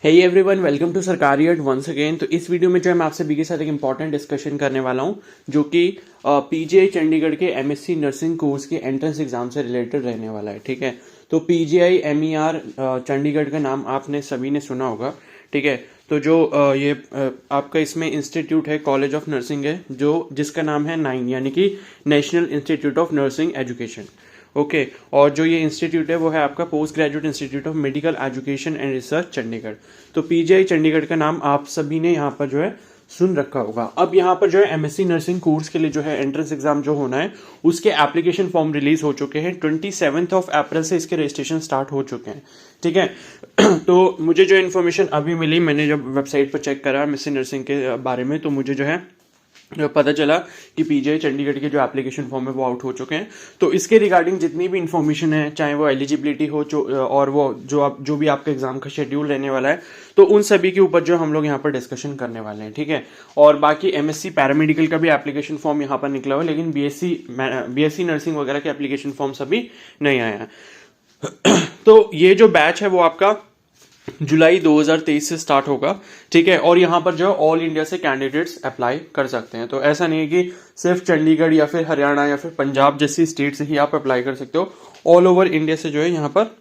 Hey everyone, welcome to सरकारी अर्ट once again. तो इस वीडियो में जो है मैं आपसे के साथ एक इंपॉर्टेंट डिस्कशन करने वाला हूं जो कि पीजीआई चंडीगढ़ के एमएससी नर्सिंग कोर्स के एंट्रेंस एग्जाम से रिलेटेड रहने वाला है। ठीक है, तो पीजीआई एमईआर चंडीगढ़ का नाम आपने सभी ने सुना होगा। ठीक है, तो जो आपका इसमें इंस्टीट्यूट है, कॉलेज ऑफ नर्सिंग है, जो जिसका नाम है नाइन यानी कि national institute of nursing education. Okay, और जो ये इंस्टीट्यूट है वो है आपका post graduate institute of medical education and research Chandigarh. तो पीजीआई चंडीगढ़ का नाम आप सभी ने यहाँ पर जो है सुन रखा होगा। अब यहाँ पर जो है एमएससी नर्सिंग कोर्स के लिए जो है एंट्रेंस एग्जाम जो होना है उसके एप्लीकेशन फॉर्म रिलीज हो चुके हैं। 27 अप्रैल से इसके रजिस्ट्रेशन स्टार्ट हो चुके हैं। ठीक है, तो मुझे जो इन्फॉर्मेशन अभी मिली, मैंने जब वेबसाइट पर चेक करा एमएससी नर्सिंग के बारे में, तो मुझे जो है पता चला कि पीजीआई चंडीगढ़ के जो एप्लीकेशन फॉर्म है वो आउट हो चुके हैं। तो इसके रिगार्डिंग जितनी भी इन्फॉर्मेशन है, चाहे वो एलिजिबिलिटी हो और वो जो भी आपका एग्जाम का शेड्यूल रहने वाला है, तो उन सभी के ऊपर जो हम लोग यहाँ पर डिस्कशन करने वाले हैं। ठीक है, और बाकी एमएससी पैरामेडिकल का भी एप्लीकेशन फॉर्म यहाँ पर निकला हुआ है, लेकिन बीएससी नर्सिंग वगैरह के एप्लीकेशन फॉर्म्स अभी नहीं आया है। तो ये जो बैच है वो आपका जुलाई 2023 से स्टार्ट होगा। ठीक है, और यहाँ पर जो ऑल इंडिया से कैंडिडेट्स अप्लाई कर सकते हैं। तो ऐसा नहीं है कि सिर्फ चंडीगढ़ या फिर हरियाणा या फिर पंजाब जैसी स्टेट से ही आप अप्लाई कर सकते हो। ऑल ओवर इंडिया से जो है यहाँ पर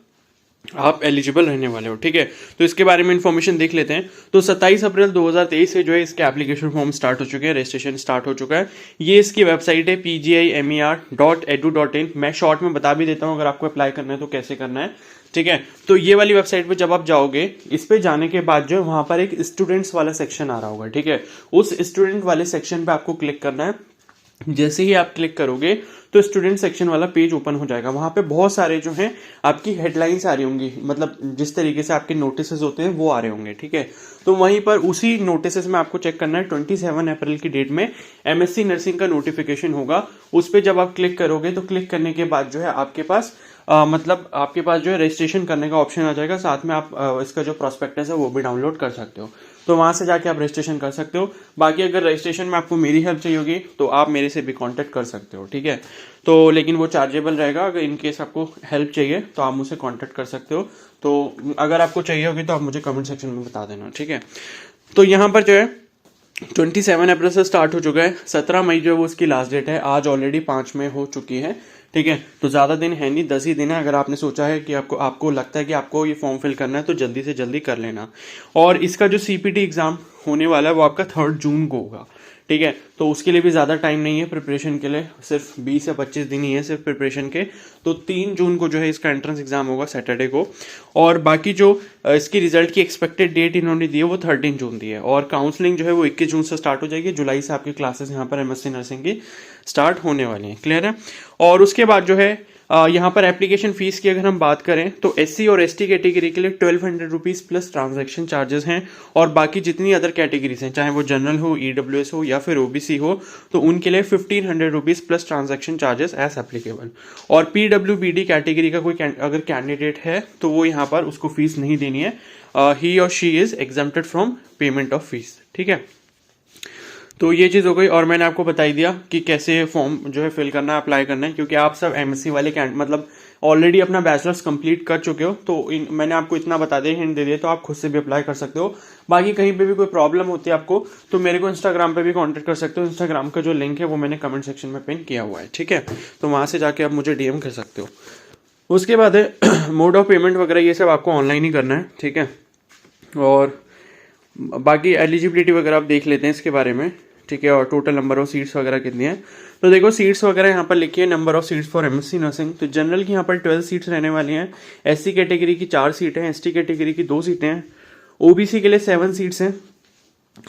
आप एलिजिबल रहने वाले हो। ठीक है, तो इसके बारे में इंफॉर्मेशन देख लेते हैं। तो 27 अप्रैल 2023 से जो है इसके एप्लीकेशन फॉर्म स्टार्ट हो चुके हैं, रजिस्ट्रेशन स्टार्ट हो चुका है। ये इसकी वेबसाइट है pgimer.edu.in। मैं शॉर्ट में बता भी देता हूँ अगर आपको अप्लाई करना है तो कैसे करना है। ठीक है, तो ये वाली वेबसाइट पे जब आप जाओगे, इस पे जाने के बाद जो वहां पर एक स्टूडेंट्स वाला सेक्शन आ रहा होगा। ठीक है, उस स्टूडेंट वाले सेक्शन पे आपको क्लिक करना है। जैसे ही आप क्लिक करोगे तो स्टूडेंट सेक्शन वाला पेज ओपन हो जाएगा। वहां पे बहुत सारे जो हैं आपकी हेडलाइंस आ रही होंगी, मतलब जिस तरीके से आपके नोटिस होते हैं वो आ रहे होंगे। ठीक है, तो वहीं पर उसी नोटिस में आपको चेक करना है 27 अप्रैल की डेट में एमएससी नर्सिंग का नोटिफिकेशन होगा। उस पर जब आप क्लिक करोगे तो क्लिक करने के बाद जो है आपके पास मतलब आपके पास जो है रजिस्ट्रेशन करने का ऑप्शन आ जाएगा। साथ में आप इसका जो प्रोस्पेक्टस है वो भी डाउनलोड कर सकते हो। तो वहां से जाके आप रजिस्ट्रेशन कर सकते हो। बाकी अगर रजिस्ट्रेशन में आपको मेरी हेल्प चाहिए होगी तो आप मेरे से भी कांटेक्ट कर सकते हो। ठीक है, तो लेकिन वो चार्जेबल रहेगा। अगर इन केस आपको हेल्प चाहिए तो आप मुझसे कांटेक्ट कर सकते हो। तो अगर आपको चाहिए होगी तो आप मुझे कमेंट सेक्शन में बता देना। ठीक है, तो यहाँ पर जो है 27 अप्रैल से स्टार्ट हो चुका है। 17 मई जो है वो उसकी लास्ट डेट है। आज ऑलरेडी 5 मई हो चुकी है। ठीक है, तो ज्यादा दिन है नहीं, 10 ही दिन है। अगर आपने सोचा है कि आपको लगता है कि आपको ये फॉर्म फिल करना है तो जल्दी से जल्दी कर लेना। और इसका जो सीपीटी एग्जाम होने वाला है वो आपका 3 जून को होगा। ठीक है, तो उसके लिए भी ज़्यादा टाइम नहीं है प्रिपरेशन के लिए, सिर्फ 20 या 25 दिन ही है सिर्फ प्रिपरेशन के। तो 3 जून को जो है इसका एंट्रेंस एग्जाम होगा, सैटरडे को। और बाकी जो इसकी रिजल्ट की एक्सपेक्टेड डेट इन्होंने दी है वो 13 जून दी है। और काउंसलिंग जो है वो 21 जून से स्टार्ट हो जाएगी। जुलाई से आपकी क्लासेस यहाँ पर एमएससी नर्सिंग की स्टार्ट होने वाली हैं। क्लियर है, और उसके बाद जो है यहाँ पर एप्लीकेशन फीस की अगर हम बात करें तो एससी और एसटी कैटेगरी के लिए 1200 रुपीज प्लस ट्रांजैक्शन चार्जेस हैं। और बाकी जितनी अदर कैटेगरीज हैं, चाहे वो जनरल हो, ईडब्ल्यूएस हो या फिर ओबीसी हो, तो उनके लिए 1500 rupees plus transaction charges as applicable. और पीडब्ल्यूबीडी कैटेगरी का कोई अगर कैंडिडेट है तो वो यहाँ पर उसको फीस नहीं देनी है। ही और she is exempted from payment of fees. ठीक है, तो ये चीज़ हो गई। और मैंने आपको बता ही दिया कि कैसे फॉर्म जो है फिल करना है, अप्लाई करना है, क्योंकि आप सब एमएससी वाले मतलब ऑलरेडी अपना बैचलर्स कंप्लीट कर चुके हो। तो मैंने आपको इतना बता दिया, हिंट दे दिया, तो आप खुद से भी अप्लाई कर सकते हो। बाकी कहीं पे भी कोई प्रॉब्लम होती है आपको तो मेरे को इंस्टाग्राम पे भी कांटेक्ट कर सकते हो। इंस्टाग्राम का जो लिंक है वो मैंने कमेंट सेक्शन में पिन किया हुआ है। ठीक है, तो वहाँ से जाके आप मुझे डीएम कर सकते हो। उसके बाद है मोड ऑफ पेमेंट वगैरह, ये सब आपको ऑनलाइन ही करना है। ठीक है, और बाकी एलिजिबिलिटी वगैरह आप देख लेते हैं इसके बारे में। ठीक है, और टोटल नंबर ऑफ सीट्स वगैरह कितनी है, तो देखो सीट्स वगैरह यहाँ पर लिखी है। Number of seats for MSc nursing, तो जनरल की यहाँ पर 12 सीट्स रहने वाली हैं। एससी कैटेगरी की 4 सीटें हैं, एसटी कैटेगरी की 2 सीटें हैं, ओबीसी के लिए 7 सीट्स हैं।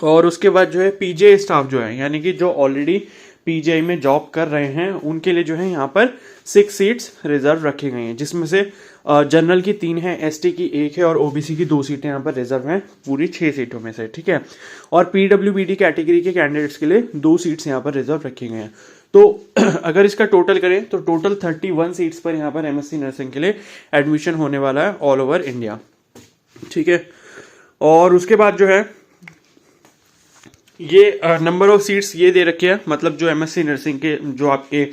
और उसके बाद जो है पीजीआई स्टाफ जो है, यानी कि जो ऑलरेडी पीजीआई में जॉब कर रहे हैं, उनके लिए जो है यहाँ पर 6 सीट्स रिजर्व रखी गई हैं, जिसमें से जनरल की 3 है, एसटी की 1 है और ओबीसी की 2 सीटें यहाँ पर रिजर्व हैं, पूरी 6 सीटों में से। ठीक है, और पीडब्ल्यूबीडी कैटेगरी के कैंडिडेट्स के लिए 2 सीट्स यहाँ पर रिजर्व रखी गई हैं। तो अगर इसका टोटल करें तो टोटल 31 सीट्स पर यहाँ पर एमएससी नर्सिंग के लिए एडमिशन होने वाला है ऑल ओवर इंडिया। ठीक है, और उसके बाद जो है ये नंबर ऑफ सीट्स ये दे रखे हैं, मतलब जो एमएससी नर्सिंग के जो आपके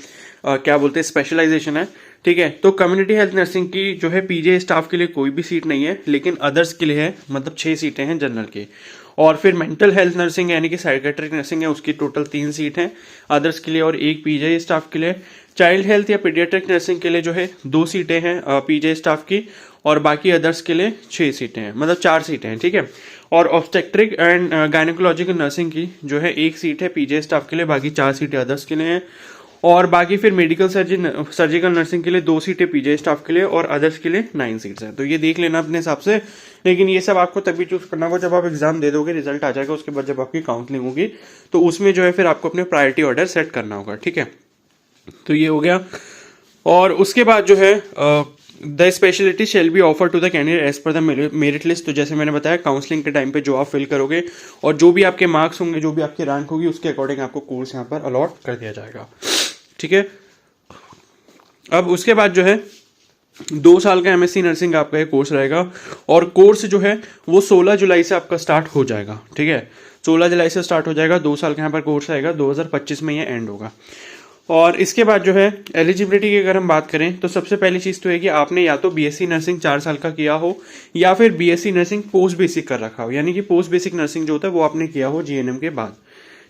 क्या बोलते हैं स्पेशलाइजेशन है, ठीक है। तो कम्युनिटी हेल्थ नर्सिंग की जो है पीजे स्टाफ के लिए कोई भी सीट नहीं है, लेकिन अदर्स के लिए है, मतलब 6 सीटें हैं जनरल के। और फिर मेंटल हेल्थ नर्सिंग यानी कि साइकेट्रिक नर्सिंग है, उसकी टोटल 3 सीट हैं अदर्स के लिए और एक पीजे स्टाफ के लिए। चाइल्ड हेल्थ या पीडियाट्रिक नर्सिंग के लिए जो है 2 सीटें हैं पीजे स्टाफ की, और बाकी अदर्स के लिए 6 सीटें हैं, मतलब 4 सीटें हैं, ठीक है। और ऑब्स्टेट्रिक एंड गायनेकोलॉजिकल नर्सिंग की जो है 1 सीट है पीजे स्टाफ के लिए, बाकी 4 सीटें अदर्स के लिए हैं। और बाकी फिर मेडिकल सर्जिकल नर्सिंग के लिए 2 सीटें पीजे स्टाफ के लिए और अदर्स के लिए 9 सीट्स हैं। तो ये देख लेना अपने हिसाब से, लेकिन ये सब आपको तभी चूज करना होगा जब आप एग्जाम दे दोगे, रिजल्ट आ जाएगा, उसके बाद जब आपकी काउंसलिंग होगी तो उसमें जो है फिर आपको अपने प्रायोरिटी ऑर्डर सेट करना होगा, ठीक है। तो ये हो गया। और उसके बाद जो है the speciality shall be offer to the candidate as per the merit list. तो जैसे मैंने बताया काउंसलिंग के टाइम पे जो आप फिल करोगे और जो भी आपके मार्क्स होंगे, जो भी आपकी रैंक होगी, उसके अकॉर्डिंग आपको कोर्स यहाँ पर अलॉट कर दिया जाएगा, ठीक है। अब उसके बाद जो है 2 साल का एमएससी नर्सिंग आपका एक कोर्स रहेगा और कोर्स जो है वो 16 जुलाई से आपका स्टार्ट हो जाएगा, ठीक है। 16 जुलाई से स्टार्ट हो जाएगा, 2 साल का यहाँ पर कोर्स रहेगा, 2025 में ये एंड होगा। और इसके बाद जो है एलिजिबिलिटी की अगर हम बात करें तो सबसे पहली चीज़ तो है कि आपने या तो बीएससी नर्सिंग 4 साल का किया हो या फिर बीएससी नर्सिंग पोस्ट बेसिक कर रखा हो, यानी कि पोस्ट बेसिक नर्सिंग जो होता है वो आपने किया हो जीएनएम के बाद,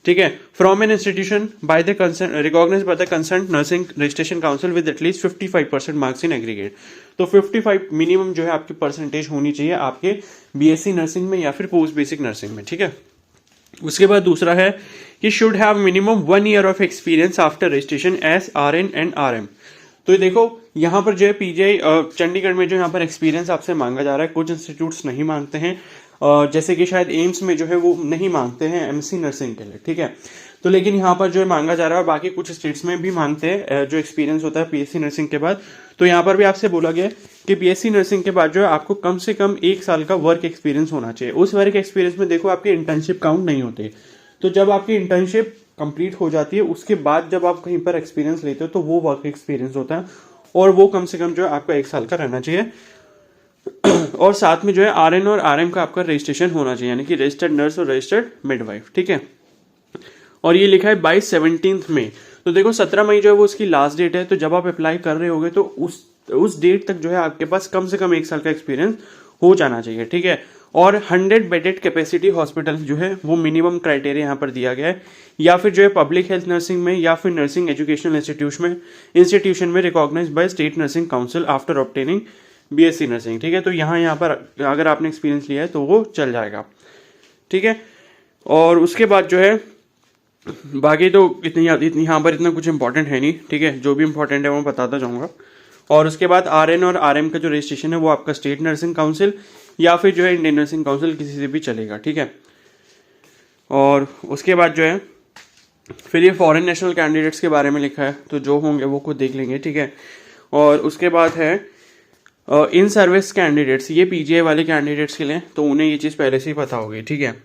ठीक है। From an institution by the concern recognised by the concern nursing registration council with at least 55% marks in aggregate. तो 55 मिनिमम जो है आपकी परसेंटेज होनी चाहिए आपके बीएससी नर्सिंग में या फिर पोस्ट बेसिक नर्सिंग में, ठीक है। उसके बाद दूसरा है कि should have minimum 1 year of experience after registration as RN and RM. तो ये देखो यहाँ पर जो है पीजीआई चंडीगढ़ में जो यहाँ पर एक्सपीरियंस आपसे मांगा जा रहा है, कुछ इंस्टीट्यूट्स नहीं मांगते हैं, जैसे कि शायद एम्स में जो है वो नहीं मांगते हैं एमएससी नर्सिंग के लिए, ठीक है। तो लेकिन यहाँ पर जो है मांगा जा रहा है, बाकी कुछ स्टेट्स में भी मांगते हैं जो एक्सपीरियंस होता है पीएससी नर्सिंग के बाद। तो यहाँ पर भी आपसे बोला गया कि बीएससी नर्सिंग के बाद जो है आपको कम से कम 1 साल का वर्क एक्सपीरियंस होना चाहिए। उस वर्क एक्सपीरियंस में देखो आपकी इंटर्नशिप काउंट नहीं होती, तो जब आपकी इंटर्नशिप कंप्लीट हो जाती है उसके बाद जब आप कहीं पर एक्सपीरियंस लेते हो तो वो वर्क एक्सपीरियंस होता है और वो कम से कम जो है आपका 1 साल का रहना चाहिए। और साथ में जो है आरएन और आरएम का आपका रजिस्ट्रेशन होना चाहिए, यानी कि रजिस्टर्ड नर्स और रजिस्टर्ड मिडवाइफ, ठीक है। और ये लिखा है बाय 17 मई। तो देखो 17 मई जो है वो उसकी लास्ट डेट है, तो जब आप अप्लाई कर रहे होगे तो उस डेट तक जो है आपके पास कम से कम 1 साल का एक्सपीरियंस हो जाना चाहिए, ठीक है। और 100 बेडेड कैपेसिटी हॉस्पिटल जो है वो मिनिमम क्राइटेरिया यहाँ पर दिया गया है, या फिर जो है पब्लिक हेल्थ नर्सिंग में या फिर नर्सिंग एजुकेशनल इंस्टीट्यूशन में recognised by state nursing council after obtaining BSc nursing, ठीक है। तो यहाँ पर अगर आपने एक्सपीरियंस लिया है तो वो चल जाएगा, ठीक है। और उसके बाद जो है बाकी तो इतनी यहाँ पर इतना कुछ इंपॉर्टेंट है नहीं, ठीक है। जो भी इंपॉर्टेंट है वो बताता जाऊँगा। और उसके बाद आरएन और आरएम का जो रजिस्ट्रेशन है वो आपका स्टेट नर्सिंग काउंसिल या फिर जो है इंडियन नर्सिंग काउंसिल, किसी से भी चलेगा, ठीक है। और उसके बाद जो है फिर ये फॉरेन नेशनल कैंडिडेट्स के बारे में लिखा है, तो जो होंगे वो खुद देख लेंगे, ठीक है। और उसके बाद है इन सर्विस कैंडिडेट्स, ये पीजीआई वाले कैंडिडेट्स के लिए, तो उन्हें ये चीज़ पहले से ही पता होगी, ठीक है।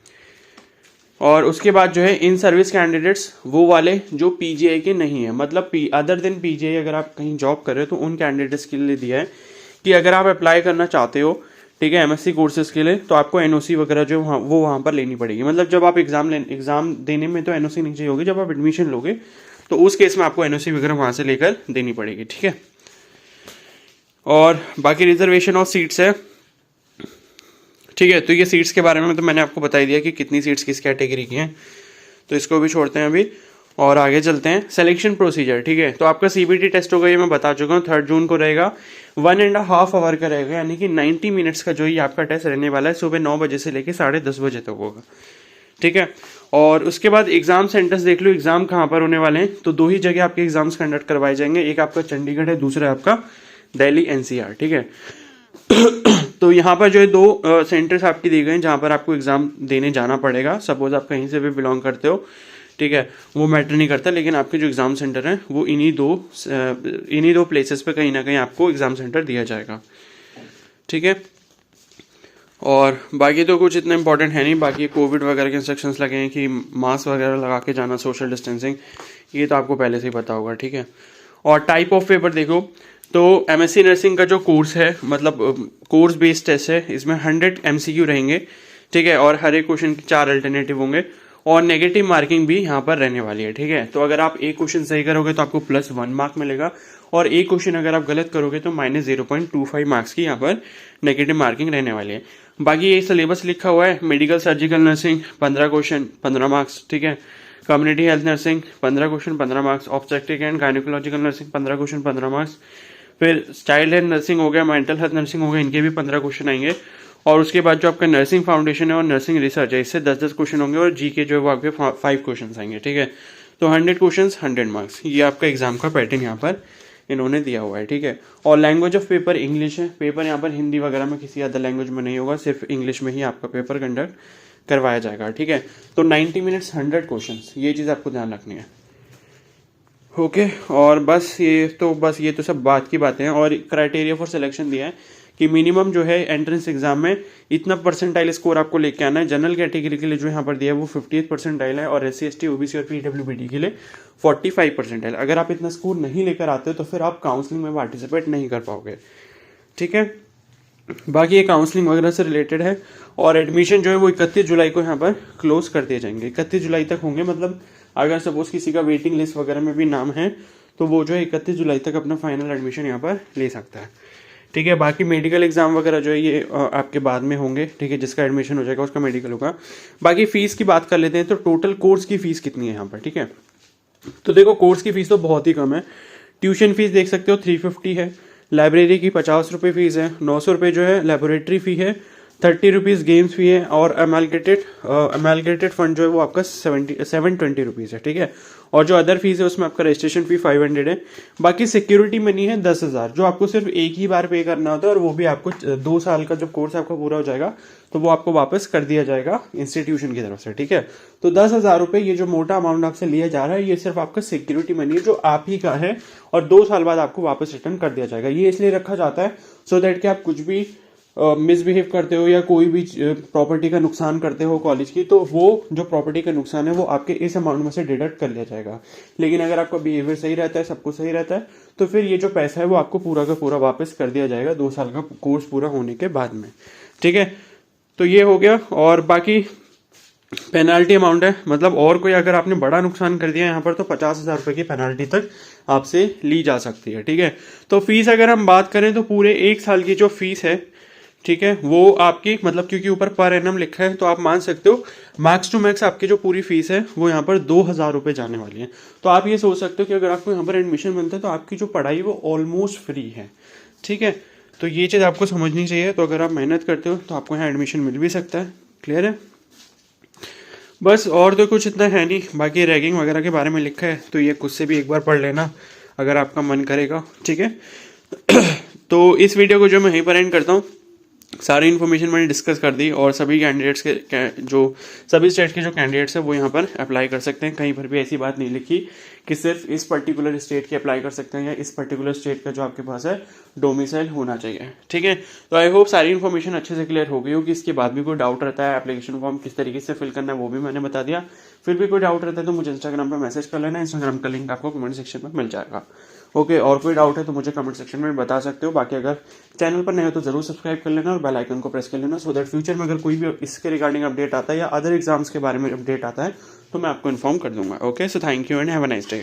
और उसके बाद जो है इन सर्विस कैंडिडेट्स वो वाले जो पीजीआई के नहीं है, मतलब अदर देन पीजीआई अगर आप कहीं जॉब कर रहे हो तो उन कैंडिडेट्स के लिए दिया है कि अगर आप अप्लाई करना चाहते हो, ठीक है, एमएससी कोर्सेज के लिए, तो आपको एनओसी वगैरह जो वो वहाँ पर लेनी पड़ेगी। मतलब जब आप एग्जाम देने में तो एनओसी नहीं चाहिए होगी, जब आप एडमिशन लोगे तो उस केस में आपको एनओसी वगैरह वहाँ से लेकर देनी पड़ेगी, ठीक है। और बाकी रिजर्वेशन ऑफ सीट्स है, ठीक है। तो ये सीट्स के बारे में तो मैंने आपको बता ही दिया कि कितनी सीट्स किस कैटेगरी की हैं, तो इसको भी छोड़ते हैं अभी और आगे चलते हैं। सिलेक्शन प्रोसीजर, ठीक है। तो आपका सीबीटी टेस्ट होगा, ये मैं बता चुका हूँ, 3 जून को रहेगा, 1.5 आवर का रहेगा, यानी कि 90 मिनट्स का जो ये आपका टेस्ट रहने वाला है, सुबह 9 बजे से लेकर 10:30 बजे तक होगा, ठीक है। और उसके बाद एग्जाम सेंटर्स देख लो, एग्जाम कहाँ पर होने वाले हैं, तो 2 ही जगह आपके एग्जाम्स कंडक्ट करवाए जाएंगे, एक आपका चंडीगढ़ है, दूसरा आपका दिल्ली एनसीआर, ठीक है। तो यहाँ पर जो है 2 सेंटर्स आपकी दी गए हैं जहाँ पर आपको एग्जाम देने जाना पड़ेगा। सपोज आप कहीं से भी बिलोंग करते हो, ठीक है, वो मैटर नहीं करता, लेकिन आपके जो एग्जाम सेंटर हैं वो इन्हीं दो प्लेसेस पे कहीं ना कहीं आपको एग्जाम सेंटर दिया जाएगा, ठीक है। और बाकी तो कुछ इतना इंपॉर्टेंट है नहीं, बाकी कोविड वगैरह के इंस्ट्रक्शंस लगे हैं कि मास्क वगैरह लगा के जाना, सोशल डिस्टेंसिंग, ये तो आपको पहले से ही पता होगा, ठीक है। और टाइप ऑफ पेपर देखो, तो एमएससी नर्सिंग का जो कोर्स है, मतलब कोर्स बेस्ड टेस्ट है, इसमें 100 एमसीक्यू रहेंगे, ठीक है। और हर एक क्वेश्चन के 4 अल्टरनेटिव होंगे और नेगेटिव मार्किंग भी यहाँ पर रहने वाली है, ठीक है। तो अगर आप एक क्वेश्चन सही करोगे तो आपको +1 मार्क मिलेगा और एक क्वेश्चन अगर आप गलत करोगे तो -0.25 मार्क्स की यहाँ पर नेगेटिव मार्किंग रहने वाली है। बाकी ये सिलेबस लिखा हुआ है, medical surgical nursing 15 question 15 marks, ठीक है। Community health nursing 15 question 15 marks, obstetric and gynaecological nursing 15 question 15 marks, फिर चाइल्ड हेल्थ नर्सिंग हो गया, मेंटल हेल्थ नर्सिंग हो गया, इनके भी 15 क्वेश्चन आएंगे। और उसके बाद जो आपका नर्सिंग फाउंडेशन है और नर्सिंग रिसर्च है, इससे 10-10 क्वेश्चन होंगे और जी के जो है वो आपके 5 क्वेश्चन आएंगे, ठीक है। तो 100 क्वेश्चन 100 मार्क्स, ये आपका एग्जाम का पैटर्न यहाँ पर इन्होंने दिया हुआ है, ठीक है। और लैंग्वेज ऑफ पेपर इंग्लिश है, पेपर यहाँ पर हिंदी वगैरह में किसी अदर लैंग्वेज में नहीं होगा, सिर्फ इंग्लिश में ही आपका पेपर कंडक्ट करवाया जाएगा, ठीक है। तो 90 मिनट्स 100 क्वेश्चन, ये चीज़ आपको ध्यान रखनी है, ओके। और बस ये तो सब बात की बातें हैं। और क्राइटेरिया फॉर सिलेक्शन दिया है कि मिनिमम जो है एंट्रेंस एग्जाम में इतना परसेंटाइल स्कोर आपको लेके आना है। जनरल कैटेगरी के लिए जो यहाँ पर दिया है वो 58 परसेंटाइल है और SC ST OBC और PWBD के लिए 45 परसेंटाइल। अगर आप इतना स्कोर नहीं लेकर आते हो तो फिर आप काउंसलिंग में पार्टिसिपेट नहीं कर पाओगे, ठीक है। बाकी ये काउंसलिंग वगैरह से रिलेटेड है और एडमिशन जो है वो 31 जुलाई को यहाँ पर क्लोज कर दिए जाएंगे। 31 जुलाई तक होंगे, मतलब अगर सपोज किसी का वेटिंग लिस्ट वगैरह में भी नाम है तो वो जो है 31 जुलाई तक अपना फाइनल एडमिशन यहाँ पर ले सकता है, ठीक है। बाकी मेडिकल एग्जाम वगैरह जो है ये आपके बाद में होंगे, ठीक है। जिसका एडमिशन हो जाएगा उसका मेडिकल होगा। बाकी फीस की बात कर लेते हैं, तो टोटल कोर्स की फीस कितनी है यहाँ पर, ठीक है। तो देखो कोर्स की फीस तो बहुत ही कम है। ट्यूशन फीस देख सकते हो 350 है, लाइब्रेरी की 50 रुपये फीस है, 900 रुपये जो है लेबोरेटरी फी है, 30 रुपीज़ गेम्स फी है और अमेलगेटेड फंड जो है वो आपका 720 रुपीज़ है, ठीक है। और जो अदर फीस है उसमें आपका रजिस्ट्रेशन फी 500 है। बाकी सिक्योरिटी मनी है 10,000, जो आपको सिर्फ एक ही बार पे करना होता है और वो भी आपको 2 साल का जब कोर्स आपका पूरा हो जाएगा तो वो आपको वापस कर दिया जाएगा इंस्टीट्यूशन की तरफ से, ठीक है। तो 10,000 रुपये ये जो मोटा अमाउंट आपसे लिया जा रहा है ये सिर्फ आपका सिक्योरिटी मनी है जो आप ही का है और 2 साल बाद आपको वापस रिटर्न कर दिया जाएगा। ये इसलिए रखा जाता है सो दैट कि आप कुछ भी मिसबिहेव करते हो या कोई भी प्रॉपर्टी का नुकसान करते हो कॉलेज की, तो वो जो प्रॉपर्टी का नुकसान है वो आपके इस अमाउंट में से डिडक्ट कर लिया जाएगा। लेकिन अगर आपका बिहेवियर सही रहता है, सब कुछ सही रहता है, तो फिर ये जो पैसा है वो आपको पूरा का पूरा वापस कर दिया जाएगा 2 साल का कोर्स पूरा होने के बाद में, ठीक है। तो ये हो गया। और बाकी पेनाल्टी अमाउंट है, मतलब और कोई अगर आपने बड़ा नुकसान कर दिया यहाँ पर तो 50,000 रुपये की पेनाल्टी तक आपसे ली जा सकती है, ठीक है। तो फीस अगर हम बात करें तो पूरे 1 साल की जो फीस है, ठीक है, वो आपकी मतलब क्योंकि ऊपर पर एनम लिखा है तो आप मान सकते हो मैक्स टू मैक्स आपकी जो पूरी फीस है वो यहाँ पर 2,000 रुपये जाने वाली है। तो आप ये सोच सकते हो कि अगर आपको यहाँ पर एडमिशन मिलता है तो आपकी जो पढ़ाई वो ऑलमोस्ट फ्री है, ठीक है। तो ये चीज़ आपको समझनी चाहिए। तो अगर आप मेहनत करते हो तो आपको यहाँ एडमिशन मिल भी सकता है, क्लियर है। बस और तो कुछ इतना है नहीं। बाकी रैगिंग वगैरह के बारे में लिखा है तो ये खुद से भी एक बार पढ़ लेना अगर आपका मन करेगा, ठीक है। तो इस वीडियो को जो मैं यहीं पर एंड करता हूँ। सारी इन्फॉर्मेशन मैंने डिस्कस कर दी और सभी कैंडिडेट्स के जो सभी स्टेट के जो कैंडिडेट्स हैं वो यहाँ पर अप्लाई कर सकते हैं। कहीं पर भी ऐसी बात नहीं लिखी कि सिर्फ इस पर्टिकुलर स्टेट के अप्लाई कर सकते हैं या इस पर्टिकुलर स्टेट का जो आपके पास है डोमिसाइल होना चाहिए, ठीक है। तो आई होप सारी इन्फॉर्मेशन अच्छे से क्लियर हो गई होगी। इसके बाद भी कोई डाउट रहता है, एप्लीकेशन फॉर्म किस तरीके से फिल करना है वो भी मैंने बता दिया। फिर भी कोई डाउट रहता है तो मुझे इंस्टाग्राम पर मैसेज कर लेना, इंस्टाग्राम का लिंक आपको कमेंट सेक्शन में मिल जाएगा, ओके। और कोई डाउट है तो मुझे कमेंट सेक्शन में बता सकते हो। बाकी अगर चैनल पर नए हो तो जरूर सब्सक्राइब कर लेना और बेल आइकन को प्रेस कर लेना सो दैट फ्यूचर में अगर कोई भी इसके रिगार्डिंग अपडेट आता है या अदर एग्जाम्स के बारे में अपडेट आता है तो मैं आपको इन्फॉर्म कर दूंगा, okay. So thank you and have a nice day.